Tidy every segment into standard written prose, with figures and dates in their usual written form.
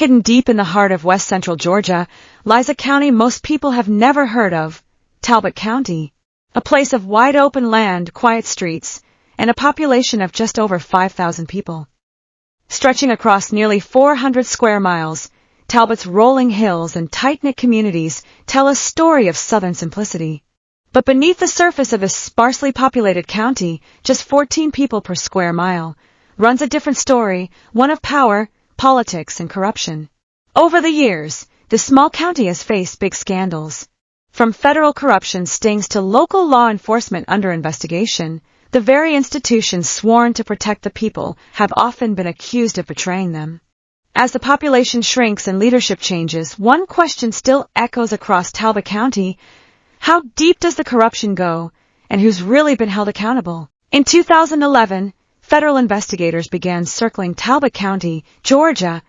Hidden deep in the heart of west-central Georgia lies a county most people have never heard of, Talbot County. A place of wide-open land, quiet streets, and a population of just over 5,000 people. Stretching across nearly 400 square miles, Talbot's rolling hills and tight-knit communities tell a story of southern simplicity. But beneath the surface of this sparsely populated county, just 14 people per square mile, runs a different story, one of power, politics, and corruption. Over the years, this small county has faced big scandals. From federal corruption stings to local law enforcement under investigation, the very institutions sworn to protect the people have often been accused of betraying them. As the population shrinks and leadership changes, one question still echoes across Talbot County: how deep does the corruption go, and who's really been held accountable? In 2011, federal investigators began circling Talbot County, Georgia,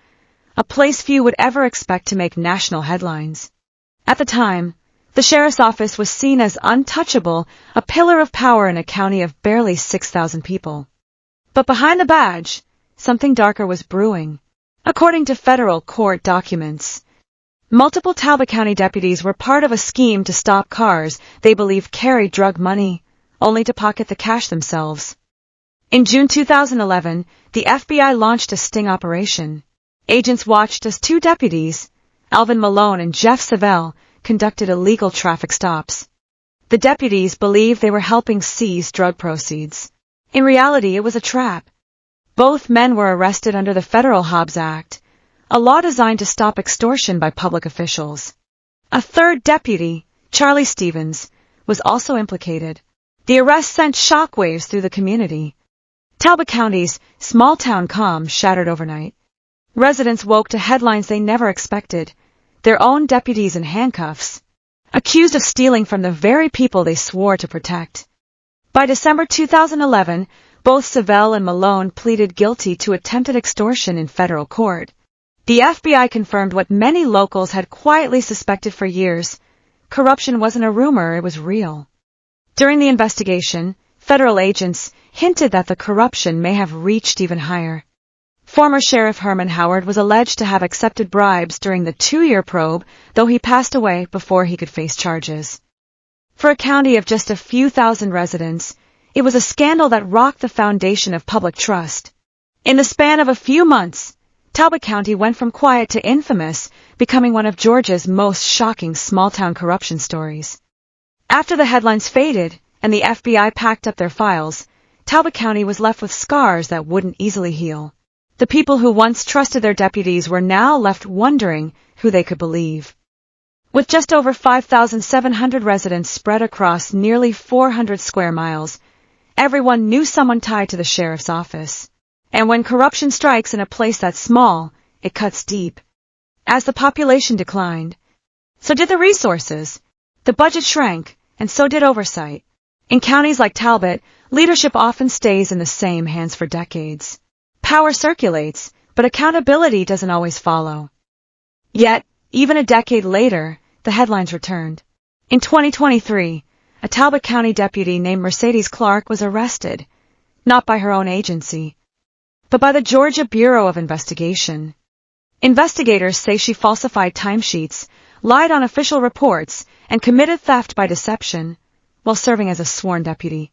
a place few would ever expect to make national headlines. At the time, the sheriff's office was seen as untouchable, a pillar of power in a county of barely 6,000 people. But behind the badge, something darker was brewing. According to federal court documents, multiple Talbot County deputies were part of a scheme to stop cars they believed carried drug money, only to pocket the cash themselves. In June 2011, the FBI launched a sting operation. Agents watched as two deputies, Alvin Malone and Jeff Savelle, conducted illegal traffic stops. The deputies believed they were helping seize drug proceeds. In reality, it was a trap. Both men were arrested under the Federal Hobbs Act, a law designed to stop extortion by public officials. A third deputy, Charlie Stevens, was also implicated. The arrest sent shockwaves through the community. Talbot County's small-town calm shattered overnight. Residents woke to headlines they never expected: their own deputies in handcuffs, accused of stealing from the very people they swore to protect. By December 2011, both Savelle and Malone pleaded guilty to attempted extortion in federal court. The FBI confirmed what many locals had quietly suspected for years: corruption wasn't a rumor, it was real. During the investigation, federal agents hinted that the corruption may have reached even higher. Former Sheriff Herman Howard was alleged to have accepted bribes during the 2-year probe, though he passed away before he could face charges. For a county of just a few thousand residents, it was a scandal that rocked the foundation of public trust. In the span of a few months, Talbot County went from quiet to infamous, becoming one of Georgia's most shocking small-town corruption stories. After the headlines faded and the FBI packed up their files, Talbot County was left with scars that wouldn't easily heal. The people who once trusted their deputies were now left wondering who they could believe. With just over 5,700 residents spread across nearly 400 square miles, everyone knew someone tied to the sheriff's office. And when corruption strikes in a place that small, it cuts deep. As the population declined, so did the resources. The budget shrank, and so did oversight. In counties like Talbot, leadership often stays in the same hands for decades. Power circulates, but accountability doesn't always follow. Yet, even a decade later, the headlines returned. In 2023, a Talbot County deputy named Mercedes Clark was arrested, not by her own agency, but by the Georgia Bureau of Investigation. Investigators say she falsified timesheets, lied on official reports, and committed theft by deception, while serving as a sworn deputy.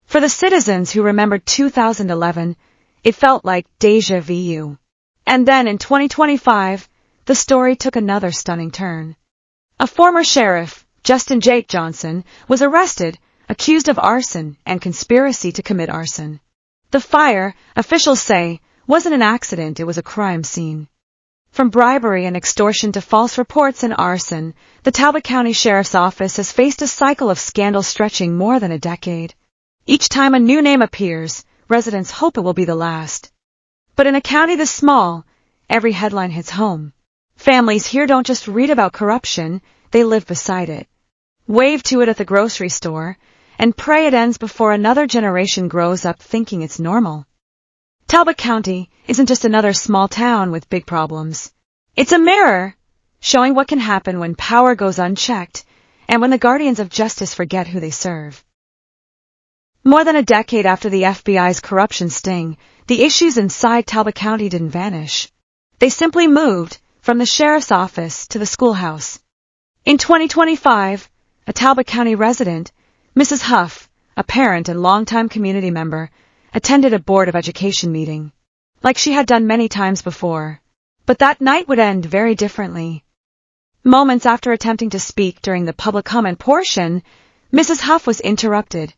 For the citizens who remembered 2011, it felt like déjà vu. And then in 2025, the story took another stunning turn. A former sheriff, Justin Jake Johnson, was arrested, accused of arson and conspiracy to commit arson. The fire, officials say, wasn't an accident, it was a crime scene. From bribery and extortion to false reports and arson, the Talbot County Sheriff's Office has faced a cycle of scandal stretching more than a decade. Each time a new name appears, residents hope it will be the last. But in a county this small, every headline hits home. Families here don't just read about corruption, they live beside it. Wave to it at the grocery store, and pray it ends before another generation grows up thinking it's normal. Talbot County isn't just another small town with big problems. It's a mirror, showing what can happen when power goes unchecked, and when the guardians of justice forget who they serve. More than a decade after the FBI's corruption sting, the issues inside Talbot County didn't vanish. They simply moved, from the sheriff's office to the schoolhouse. In 2025, a Talbot County resident, Mrs. Huff, a parent and longtime community member, attended a Board of Education meeting, like she had done many times before. But that night would end very differently. Moments after attempting to speak during the public comment portion, Mrs. Huff was interrupted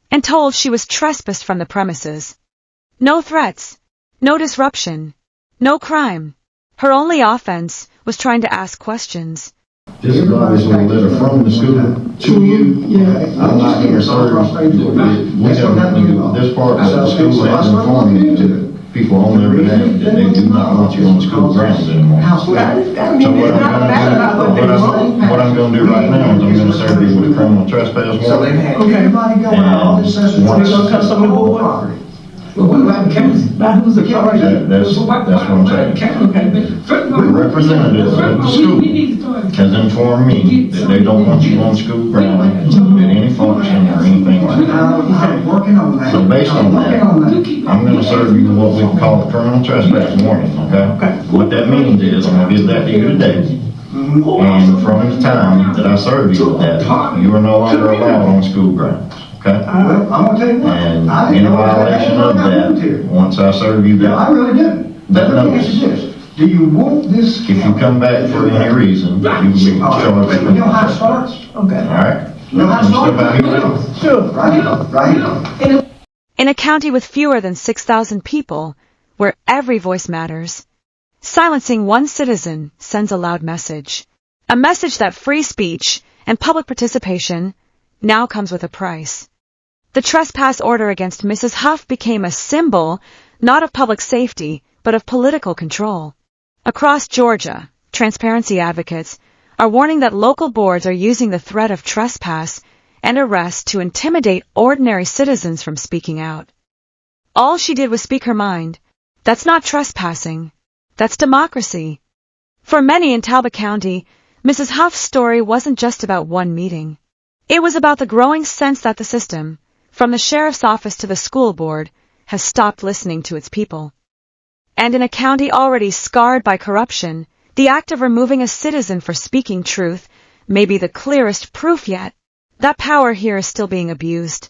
and told she was trespassed from the premises. No threats, no disruption, no crime. Her only offense was trying to ask questions. This is obviously a letter from the school to you. I'm not here, sir. We have, this part of the school has informed me to people on their behalf that they do not want you on school grounds anymore. So what I'm going to do right now is I'm going to serve you with a criminal trespass warrant. Okay, and once that's what I'm saying. The representative of the school has informed me that they don't want you on school grounds at any function or anything like that. So based on that, I'm going to serve you what we call a criminal trespass warning, okay? What that means is, I'm going to give that to you today. And from the time that I serve you with that, you are no longer allowed on school grounds. Okay? I'm going to tell you what. And in violation of that, once I serve you that, I really didn't. that Let me notice, ask you this. Do you want this? if you come back for any reason, you will be charged with You know how it starts? Okay. Alright? You know how it Step out here now. starts? Sure. Right here. In a county with fewer than 6,000 people, where every voice matters, silencing one citizen sends a loud message. A message that free speech and public participation now comes with a price. The trespass order against Mrs. Huff became a symbol, not of public safety, but of political control. Across Georgia, transparency advocates are warning that local boards are using the threat of trespass and arrest to intimidate ordinary citizens from speaking out. All she did was speak her mind. That's not trespassing. That's democracy. For many in Talbot County, Mrs. Huff's story wasn't just about one meeting. It was about the growing sense that the system, from the sheriff's office to the school board, has stopped listening to its people. And in a county already scarred by corruption, the act of removing a citizen for speaking truth may be the clearest proof yet that power here is still being abused.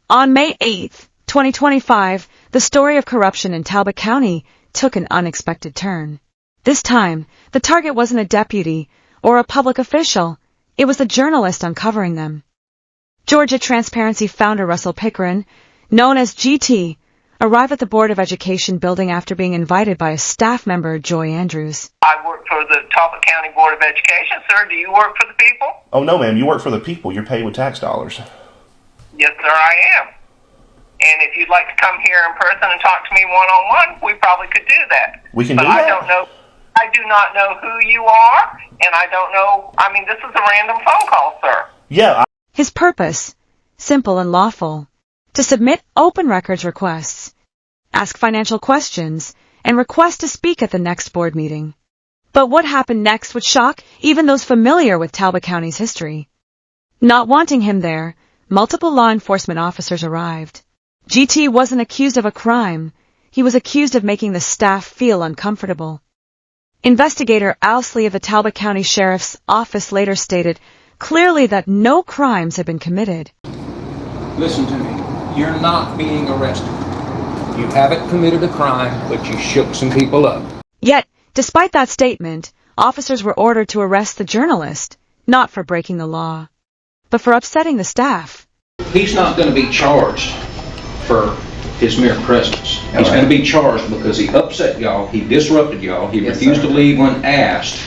On May 8, 2025, the story of corruption in Talbot County took an unexpected turn. This time, the target wasn't a deputy or a public official. It was a journalist uncovering them. Georgia Transparency founder Russell Pickering, known as GT, arrived at the Board of Education building after being invited by a staff member, Joy Andrews. I work for the Talbot County Board of Education, sir. Do you work for the people? Oh, no, ma'am. You work for the people. You're paid with tax dollars. Yes, sir, I am. And if you'd like to come here in person and talk to me one-on-one, we probably could do that. We can but do that? I do not know who you are, and I don't know, this is a random phone call, sir. Yeah. His purpose, simple and lawful, to submit open records requests, ask financial questions, and request to speak at the next board meeting. But what happened next would shock even those familiar with Talbot County's history. Not wanting him there, multiple law enforcement officers arrived. GT wasn't accused of a crime. He was accused of making the staff feel uncomfortable. Investigator Owsley of the Talbot County Sheriff's Office later stated clearly that no crimes had been committed. Listen to me. You're not being arrested. You haven't committed a crime, but you shook some people up. Yet, despite that statement, officers were ordered to arrest the journalist, not for breaking the law, but for upsetting the staff. He's not going to be charged for his mere presence. He's going to be charged because he upset y'all, he disrupted y'all, he refused to leave when asked.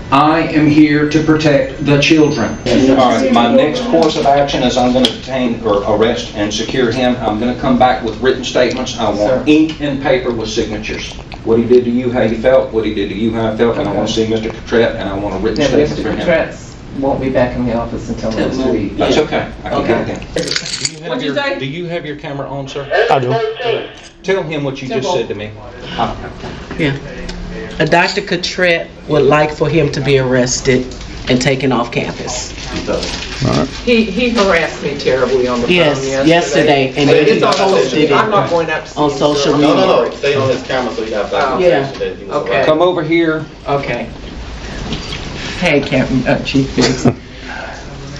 I am here to protect the children. All right, my next course of action is I'm going to detain or arrest and secure him. I'm going to come back with written statements. I want ink and paper with signatures. What he did to you, how you felt, what he did to you, how I felt, and I want to see Mr. Cotrette, and I want a written statement for him. Mr. Cotrette won't be back in the office until next week. That's okay. I can get it then. What'd you say? Do you have your camera on, sir? I do. Tell him what you just said to me. Yeah. Dr. Cotrette would like for him to be arrested and taken off campus. So, He harassed me terribly on the phone yesterday, and But he it's on posted it I'm not going up to see on him, social sir. media. No, stay on his camera so you have that. Yeah. Okay. come over here. Okay. Hey, Captain, Chief Biggs.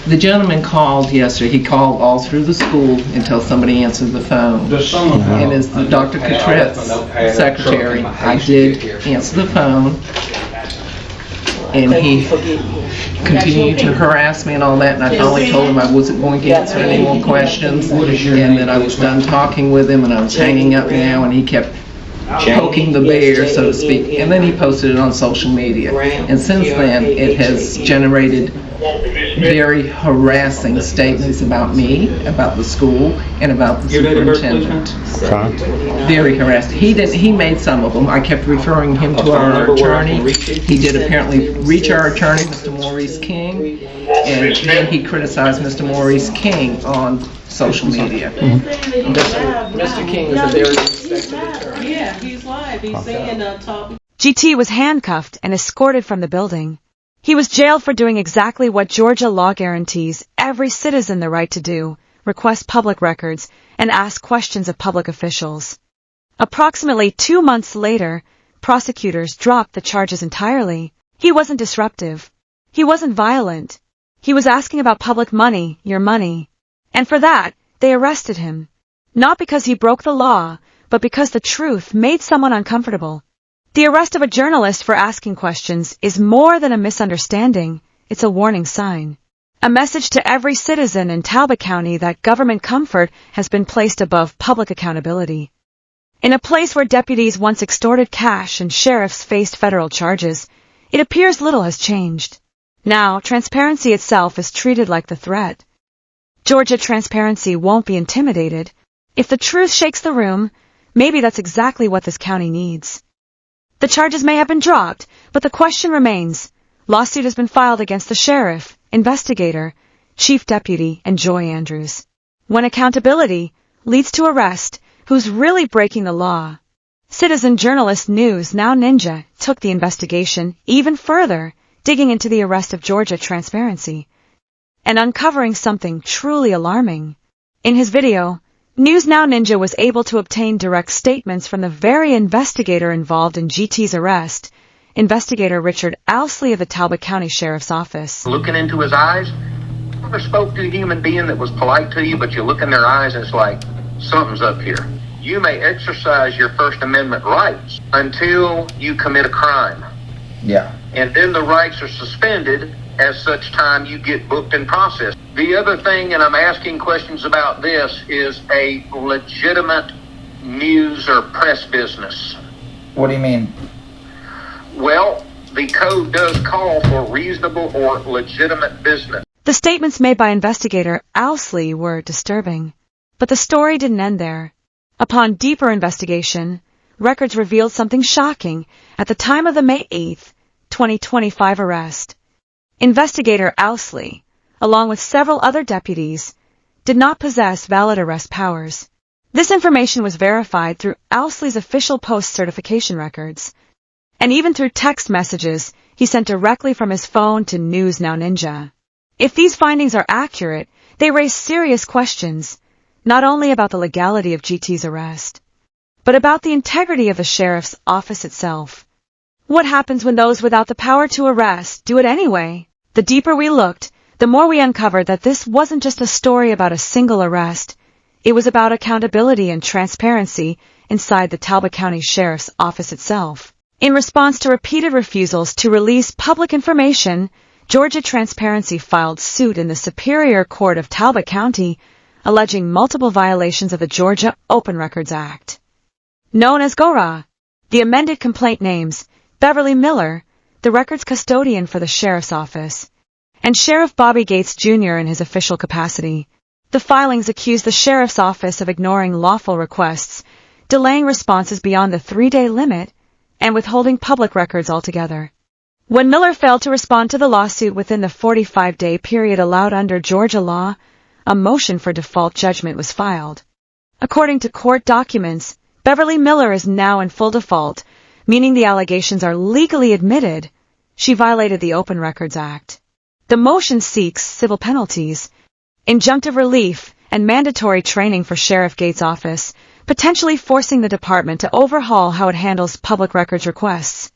The gentleman called yesterday. He called all through the school until somebody answered the phone. And as the Dr. Catrett's secretary, I did answer the phone. And he continued to harass me and all that, and I finally told him I wasn't going to answer any more questions, and that I was done talking with him, and I was hanging up now, and he kept poking the bear, so to speak, and then he posted it on social media. And since then, it has generated very harassing statements about me, about the school, and about the superintendent. Very harassed. He made some of them. I kept referring him to our attorney. He did apparently reach our attorney, Mr. Maurice King, and then he criticized Mr. Maurice King on social media. Mr. King is a very respected attorney. Yeah, he's live. He's saying top. GT was handcuffed and escorted from the building. He was jailed for doing exactly what Georgia law guarantees every citizen the right to do: request public records and ask questions of public officials. Approximately 2 months later, prosecutors dropped the charges entirely. He wasn't disruptive. He wasn't violent. He was asking about public money, your money. And for that, they arrested him. Not because he broke the law, but because the truth made someone uncomfortable. The arrest of a journalist for asking questions is more than a misunderstanding. It's a warning sign. A message to every citizen in Talbot County that government comfort has been placed above public accountability. In a place where deputies once extorted cash and sheriffs faced federal charges, it appears little has changed. Now, transparency itself is treated like the threat. Georgia transparency won't be intimidated. If the truth shakes the room, maybe that's exactly what this county needs. The charges may have been dropped, but the question remains. Lawsuit has been filed against the sheriff, investigator, chief deputy, and Joy Andrews. When accountability leads to arrest, who's really breaking the law? Citizen journalist News Now Ninja took the investigation even further, digging into the arrest of Georgia transparency and uncovering something truly alarming. In his video, News Now Ninja was able to obtain direct statements from the very investigator involved in GT's arrest, Investigator Richard Owsley of the Talbot County Sheriff's Office. Looking into his eyes, you ever spoke to a human being that was polite to you, but you look in their eyes and it's like, something's up here. You may exercise your First Amendment rights until you commit a crime. Yeah. And then the rights are suspended as such time you get booked and processed. The other thing, and I'm asking questions about this, is a legitimate news or press business. What do you mean? Well, the code does call for reasonable or legitimate business. The statements made by investigator Owsley were disturbing. But the story didn't end there. Upon deeper investigation, records revealed something shocking at the time of the May 8, 2025 arrest. Investigator Owsley, along with several other deputies, did not possess valid arrest powers. This information was verified through Owsley's official post certification records, and even through text messages he sent directly from his phone to News Now Ninja. If these findings are accurate, they raise serious questions, not only about the legality of GT's arrest, but about the integrity of the sheriff's office itself. What happens when those without the power to arrest do it anyway? The deeper we looked, the more we uncovered that this wasn't just a story about a single arrest. It was about accountability and transparency inside the Talbot County Sheriff's Office itself. In response to repeated refusals to release public information, Georgia Transparency filed suit in the Superior Court of Talbot County, alleging multiple violations of the Georgia Open Records Act. Known as GORA, the amended complaint names Beverly Miller, the records custodian for the Sheriff's Office, and Sheriff Bobby Gates Jr. in his official capacity. The filings accuse the Sheriff's Office of ignoring lawful requests, delaying responses beyond the 3-day limit, and withholding public records altogether. When Miller failed to respond to the lawsuit within the 45-day period allowed under Georgia law, a motion for default judgment was filed. According to court documents, Beverly Miller is now in full default, meaning the allegations are legally admitted. She violated the Open Records Act. The motion seeks civil penalties, injunctive relief, and mandatory training for Sheriff Gates' office, potentially forcing the department to overhaul how it handles public records requests.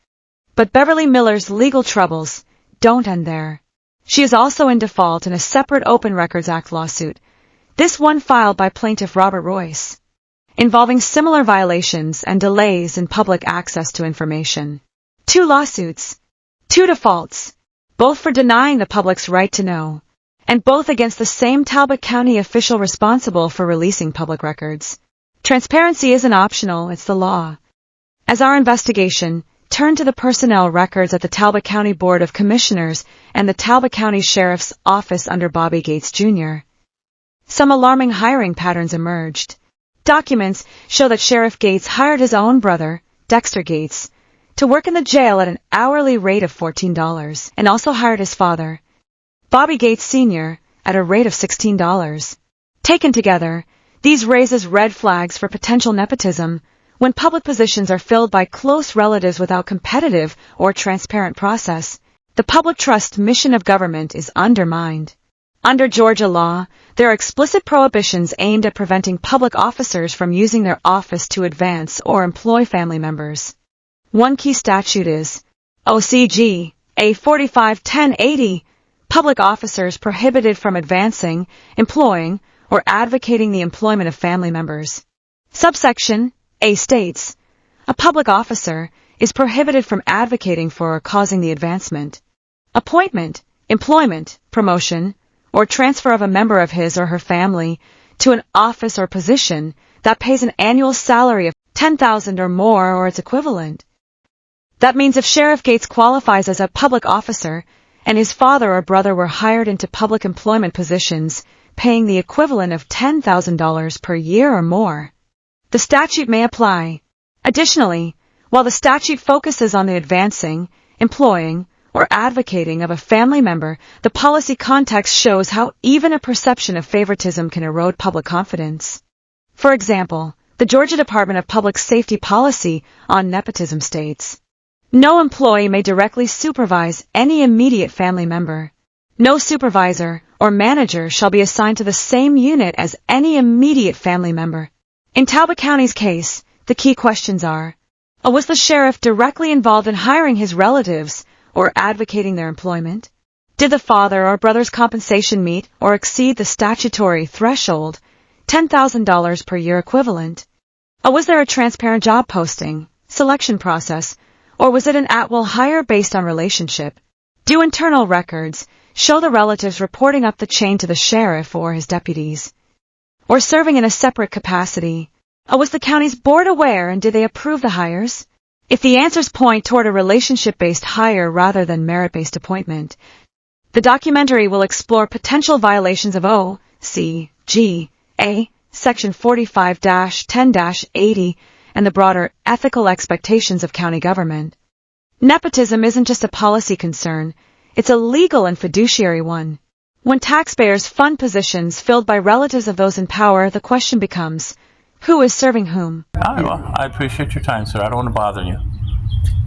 But Beverly Miller's legal troubles don't end there. She is also in default in a separate Open Records Act lawsuit, this one filed by plaintiff Robert Royce, involving similar violations and delays in public access to information. 2 lawsuits, 2 defaults, both for denying the public's right to know, and both against the same Talbot County official responsible for releasing public records. Transparency isn't optional, it's the law. As our investigation turned to the personnel records at the Talbot County Board of Commissioners and the Talbot County Sheriff's Office under Bobby Gates Jr., some alarming hiring patterns emerged. Documents show that Sheriff Gates hired his own brother, Dexter Gates, to work in the jail at an hourly rate of $14, and also hired his father, Bobby Gates Sr., at a rate of $16. Taken together, these raises red flags for potential nepotism when public positions are filled by close relatives without competitive or transparent process. The public trust mission of government is undermined. Under Georgia law, there are explicit prohibitions aimed at preventing public officers from using their office to advance or employ family members. One key statute is OCG A 45-1080, public officers prohibited from advancing, employing, or advocating the employment of family members. Subsection A states, a public officer is prohibited from advocating for or causing the advancement, appointment, employment, promotion, or transfer of a member of his or her family to an office or position that pays an annual salary of $10,000 or more or its equivalent. That means if Sheriff Gates qualifies as a public officer and his father or brother were hired into public employment positions paying the equivalent of $10,000 per year or more, the statute may apply. Additionally, while the statute focuses on the advancing, employing, or advocating of a family member, the policy context shows how even a perception of favoritism can erode public confidence. For example, the Georgia Department of Public Safety policy on nepotism states, no employee may directly supervise any immediate family member. No supervisor or manager shall be assigned to the same unit as any immediate family member. In Talbot County's case, the key questions are, was the sheriff directly involved in hiring his relatives or advocating their employment? Did the father or brother's compensation meet or exceed the statutory threshold, $10,000 per year equivalent? Was there a transparent job posting, selection process, or was it an at-will hire based on relationship? Do internal records show the relatives reporting up the chain to the sheriff or his deputies, or serving in a separate capacity? Was the county's board aware and did they approve the hires? If the answers point toward a relationship-based hire rather than merit-based appointment, the documentary will explore potential violations of OCGA, Section 45-10-80, and the broader ethical expectations of county government. Nepotism isn't just a policy concern, it's a legal and fiduciary one. When taxpayers fund positions filled by relatives of those in power, the question becomes, who is serving whom? All right, well, I appreciate your time, sir. I don't want to bother you.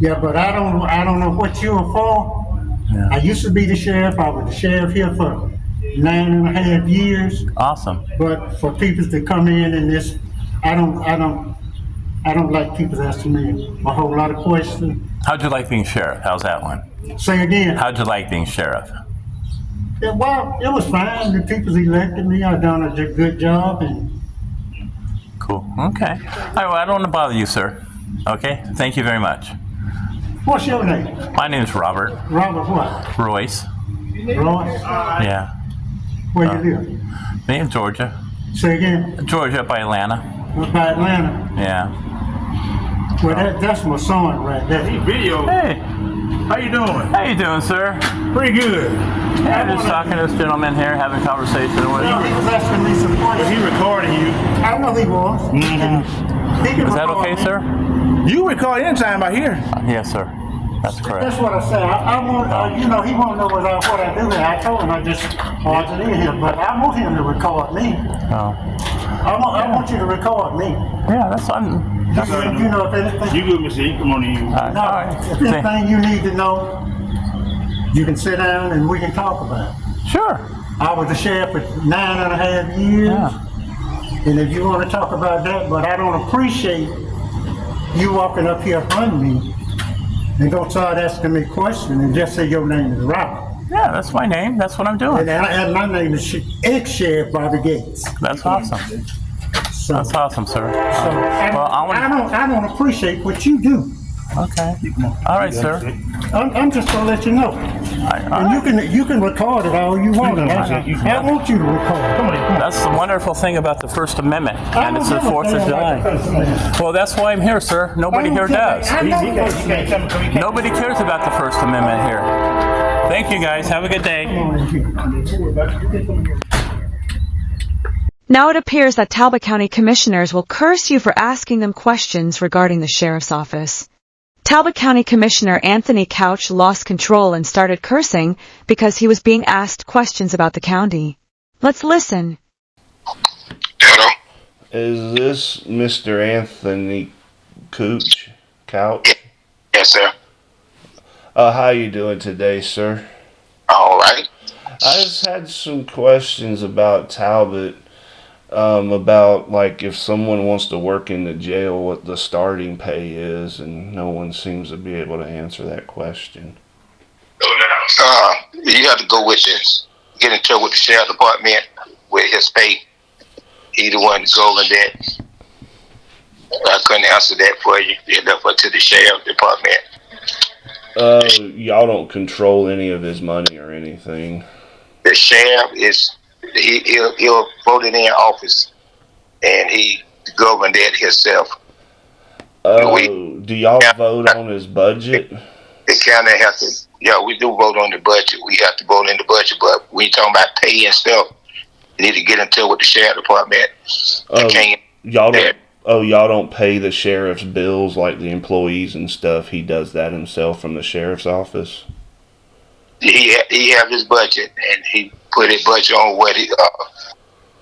Yeah, but I don't know what you're for. Yeah. I used to be the sheriff. I was the sheriff here for 9.5 years. Awesome. But for people to come in and this, I don't like people asking me a whole lot of questions. How'd you like being sheriff? How's that one? Say again. How'd you like being sheriff? Yeah, well, it was fine. The people elected me. I done a good job. And cool. Okay. All right, well, I don't want to bother you, sir. Okay? Thank you very much. What's your name? My name is Robert. Robert what? Royce. Royce? Yeah. Where you live? Me in Georgia. Say again? Georgia, up by Atlanta. Up by Atlanta? Yeah. Well, that's my son right there. Video. Hey. How you doing? How you doing, sir? Pretty good. Yeah, I'm just talking to this gentleman here, having a conversation with him. He was asking me some questions. He recording you. I know he was. Mm-hmm. Is that okay, sir? You record anytime I hear. Yes, sir. That's correct. That's what I said. I want, he want to know what I do here. I told him I just wanted in here, but I want him to record me. Oh. I want you to record me. Yeah, that's fine. You know if anything. You good, Mr. E. Come on in. If anything you need to know, You can sit down and we can talk about it. Sure. I was the sheriff for 9.5 years. Yeah. And if you want to talk about that, but I don't appreciate you walking up here on me and don't start asking me questions and just say your name is Robert. Yeah, that's my name. That's what I'm doing. And my name is ex-sheriff Bobby Gates. That's awesome. So, That's awesome, sir. well, I don't appreciate what you do. Okay. All right, sir. I'm just gonna let you know. And you can record it all you want. I want you to record. That's the wonderful thing about the First Amendment, and it's the 4th of July. Well, that's why I'm here, sir. Nobody here does. Nobody cares about the First Amendment here. Thank you, guys. Have a good day. Now it appears that Talbot County commissioners will curse you for asking them questions regarding the sheriff's office. Talbot County Commissioner Anthony Couch lost control and started cursing because he was being asked questions about the county. Let's listen. Hello? Is this Mr. Anthony Couch? Yes, sir. How you doing today, sir? All right. I just had some questions about Talbot. About like if someone wants to work in the jail, what the starting pay is, and no one seems to be able to answer that question. You have to go with this. Get in touch with the sheriff department with his pay. He the one going that. I couldn't answer that for you. You left it to the sheriff department. Y'all don't control any of his money or anything. The sheriff is. He'll vote it in office, and he govern that himself. Do y'all vote on his budget? The county has to. Yeah, we do vote on the budget. We have to vote in the budget, but we talking about pay and stuff. You need to get into with the sheriff department. Y'all don't pay the sheriff's bills like the employees and stuff. He does that himself from the sheriff's office. He have his budget, and he put his budget on what he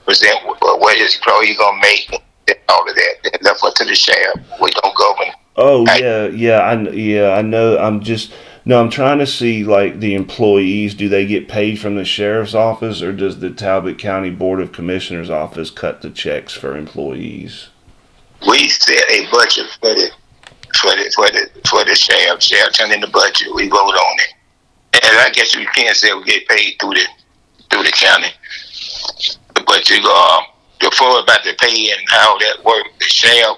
present, what his employee gonna make, and all of that. That's left up to the sheriff. We don't govern. Oh I know. I'm trying to see like the employees. Do they get paid from the sheriff's office, or does the Talbot County Board of Commissioners office cut the checks for employees? We set a budget for the sheriff. Sheriff turn in the budget. We vote on it. And I guess you can say we get paid through the county. But the floor about the pay and how that works, the sheriff,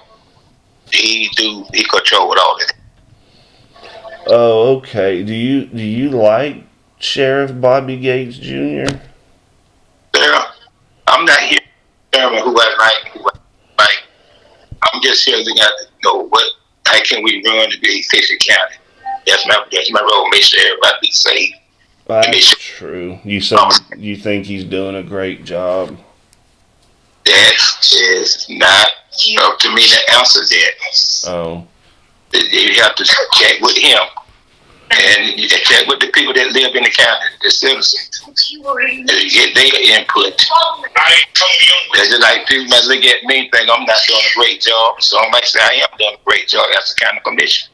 he control with all of it. Oh, okay. Do you like Sheriff Bobby Gates Jr.? Yeah, I'm not here to determine who I like. I'm just here to know how can we run to be efficient county. That's my role. Make sure everybody be safe. That's true. You think he's doing a great job? That is not up to me to answer that. Oh. You have to check with him. And you check with the people that live in the county, the citizens. Get their input. That's just like people might look at me and think I'm not doing a great job. So I might say I am doing a great job as a county commissioner.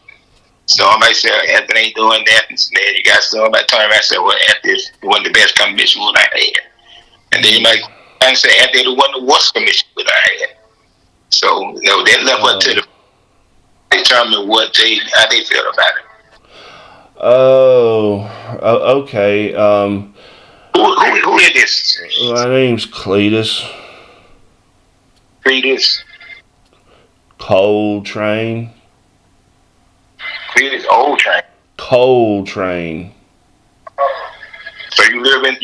So I might say Anthony ain't doing that, and then you got somebody turn around and say, well, Anthony's one of the best commissioners I had. And then you might say Anthony the one of the worst commissioners I had. So they left up to the determine how they feel about it. Oh, okay. Who is this? My name's Cletus. Cletus? Coltrane. Cletus Coltrane. Coltrane. So you live in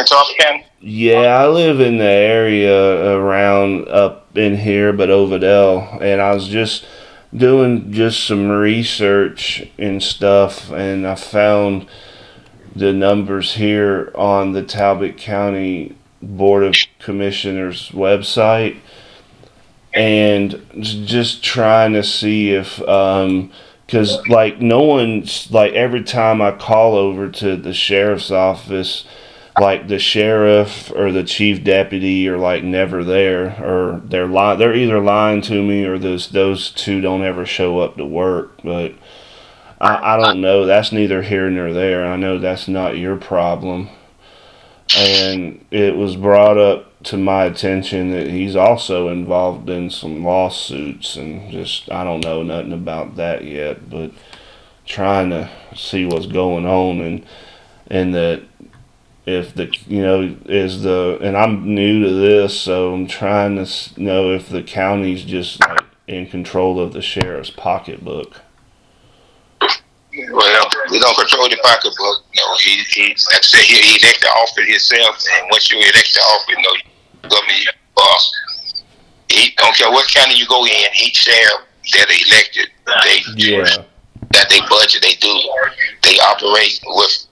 Talbot County? Yeah, I live in the area around up in here, but Overdale, and I was just doing some research and stuff, and I found the numbers here on the Talbot County Board of Commissioners website, and just trying to see if because like no one's like every time I call over to the sheriff's office, like the sheriff or the chief deputy are like never there, or they're either lying to me or those two don't ever show up to work. But I don't know. That's neither here nor there. I know that's not your problem. And it was brought up to my attention that he's also involved in some lawsuits, and just, I don't know nothing about that yet, but trying to see what's going on, and that if the, and I'm new to this, so I'm trying to know if the county's just like in control of the sheriff's pocketbook. Well, we don't control the pocketbook. He like I said, he elected office himself, and once you elect the office, you government boss. He don't care what county you go in. Each sheriff that are elected, that they budget, they operate with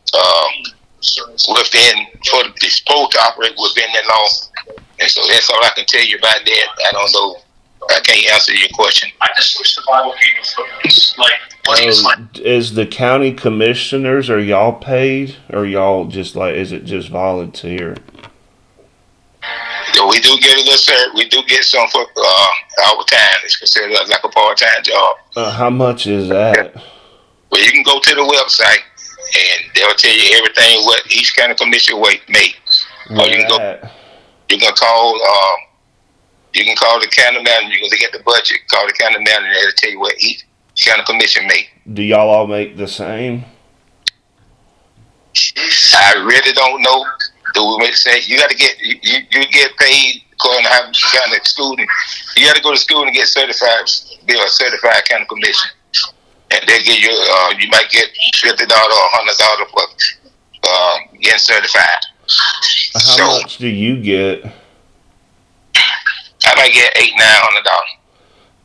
within, they're supposed to operate within the law, and so that's all I can tell you about that. I don't know. I can't answer your question. I just wish the Bible was like. Is the county commissioners, are y'all paid, or y'all just like, is it just volunteer? We do get a little, sir. We do get some for our time. It's considered like a part-time job. How much is that? Well, you can go to the website, and they'll tell you everything what each county commissioner make. Or you can call. You can call the county manager. You can look at the budget. Call the county manager, and they'll tell you what each county commission make. Do y'all all make the same? I really don't know. Do we make the same? You got to get you get paid according to how you kind of student. You got to go to school and get certified. Be a certified county commission, and they give you. You might get $50 or $100 for getting certified. How much do you get? I might get $800-900.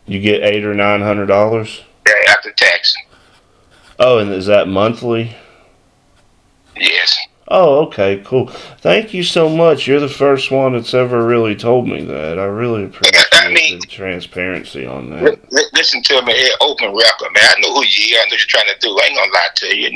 You get $800 or $900? Yeah, after tax. Oh, and is that monthly? Yes. Oh, okay, cool. Thank you so much. You're the first one that's ever really told me that. I really appreciate the transparency on that. Listen to me, open record, man. I know who you are. I know what you're trying to do. I ain't gonna lie to you.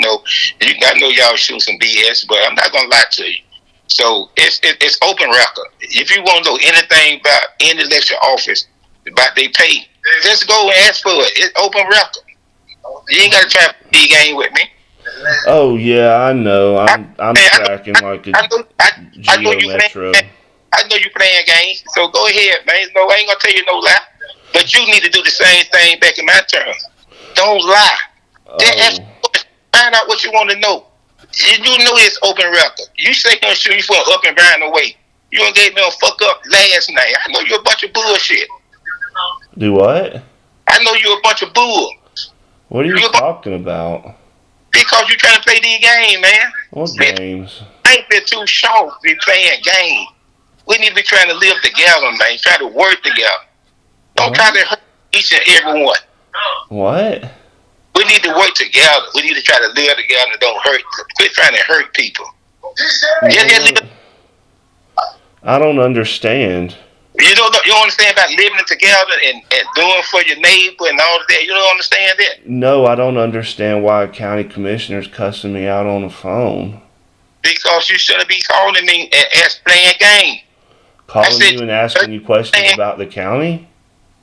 I know y'all shoot some BS, but I'm not gonna lie to you. So it's open record. If you want to know anything about any election office, about they pay, just go and ask for it. It's open record. You ain't got to try to play the game with me. Oh yeah, I know. I'm tracking like a Geo Metro. I know you playing games, so go ahead, man. No, I ain't gonna tell you no lie. But you need to do the same thing back in my term. Don't lie. Just find out what you want to know. You know it's open record. You say you're gonna shoot you for an up and down away. You gonna get me on fuck up last night. I know you're a bunch of bullshit. Do what? I know you're a bunch of bull. What are you talking about? Because you're trying to play these games, man. What games? I ain't been too short to be playing games. We need to be trying to live together, man. Try to work together. Don't try to hurt each and every one. What? We need to work together. We need to try to live together and don't hurt. Quit trying to hurt people. I don't understand. You don't understand about living together and doing for your neighbor and all that. You don't understand that? No, I don't understand why a county commissioner's cussing me out on the phone. Because you shouldn't be calling me and playing game. Calling you and asking you questions about the county?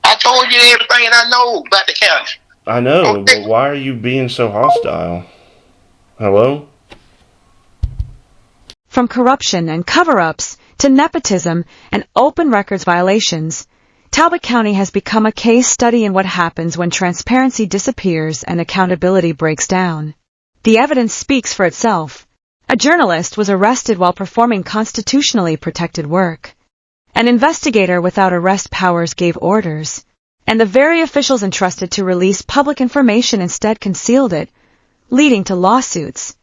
I told you everything I know about the county. I know, but why are you being so hostile? Hello? From corruption and cover-ups to nepotism and open records violations, Talbot County has become a case study in what happens when transparency disappears and accountability breaks down. The evidence speaks for itself. A journalist was arrested while performing constitutionally protected work. An investigator without arrest powers gave orders, and the very officials entrusted to release public information instead concealed it, leading to lawsuits,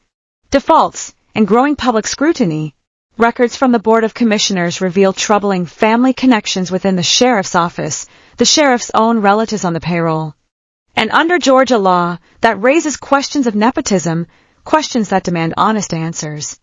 defaults, and growing public scrutiny. Records from the Board of Commissioners reveal troubling family connections within the sheriff's office, the sheriff's own relatives on the payroll. And under Georgia law, that raises questions of nepotism, questions that demand honest answers.